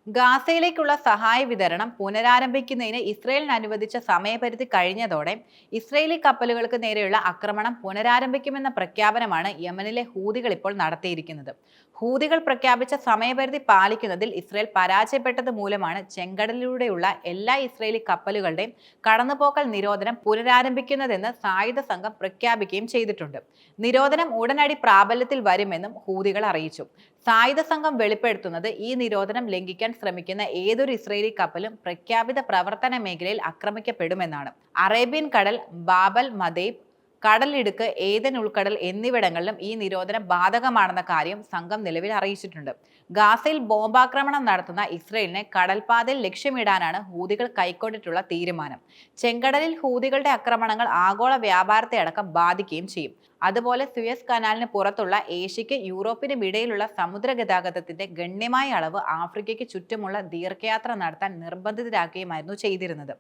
ഗാസയിലേക്കുള്ള സഹായ വിതരണം പുനരാരംഭിക്കുന്നതിന് ഇസ്രയേലിന് അനുവദിച്ച സമയപരിധി കഴിഞ്ഞതോടെ ഇസ്രയേലി കപ്പലുകൾക്ക് നേരെയുള്ള ആക്രമണം പുനരാരംഭിക്കുമെന്ന പ്രഖ്യാപനമാണ് യമനിലെ ഹൂതികൾ ഇപ്പോൾ നടത്തിയിരിക്കുന്നത്. ഹൂതികൾ പ്രഖ്യാപിച്ച സമയപരിധി പാലിക്കുന്നതിൽ ഇസ്രയേൽ പരാജയപ്പെട്ടത് മൂലമാണ് ചെങ്കടലിലൂടെയുള്ള എല്ലാ ഇസ്രയേലി കപ്പലുകളുടെയും കടന്നുപോക്കൽ നിരോധനം പുനരാരംഭിക്കുന്നതെന്ന് സായുധ സംഘം പ്രഖ്യാപിക്കുകയും ചെയ്തിട്ടുണ്ട്. നിരോധനം ഉടനടി പ്രാബല്യത്തിൽ വരുമെന്നും ഹൂതികൾ അറിയിച്ചു. സായുധ സംഘം വെളിപ്പെടുത്തുന്നത് ഈ നിരോധനം ലംഘിക്കാൻ ശ്രമിക്കുന്ന ഏതൊരു ഇസ്രയേലി കപ്പലും പ്രഖ്യാപിത പ്രവർത്തന മേഖലയിൽ ആക്രമിക്കപ്പെടുമെന്നാണ്. അറേബ്യൻ കടൽ, ബാബൽ മദേബ് കടലിടുക്ക്, ഏദൻ ഉൾക്കടൽ എന്നിവിടങ്ങളിലും ഈ നിരോധനം ബാധകമാണെന്ന കാര്യം സംഘം നിലവിൽ അറിയിച്ചിട്ടുണ്ട്. ഗാസയിൽ ബോംബാക്രമണം നടത്തുന്ന ഇസ്രയേലിനെ കടൽപാതയിൽ ലക്ഷ്യമിടാനാണ് ഹൂതികൾ കൈക്കൊണ്ടിട്ടുള്ള തീരുമാനം. ചെങ്കടലിൽ ഹൂതികളുടെ ആക്രമണങ്ങൾ ആഗോള വ്യാപാരത്തെ അടക്കം ബാധിക്കുകയും ചെയ്യും. അതുപോലെ സുയസ് കനാലിന് പുറത്തുള്ള ഏഷ്യയ്ക്ക് യൂറോപ്പിനും ഇടയിലുള്ള സമുദ്ര ഗതാഗതത്തിന്റെ ഗണ്യമായ അളവ് ആഫ്രിക്കയ്ക്ക് ചുറ്റുമുള്ള ദീർഘയാത്ര നടത്താൻ നിർബന്ധിതരാക്കുകയുമായിരുന്നു ചെയ്തിരുന്നത്.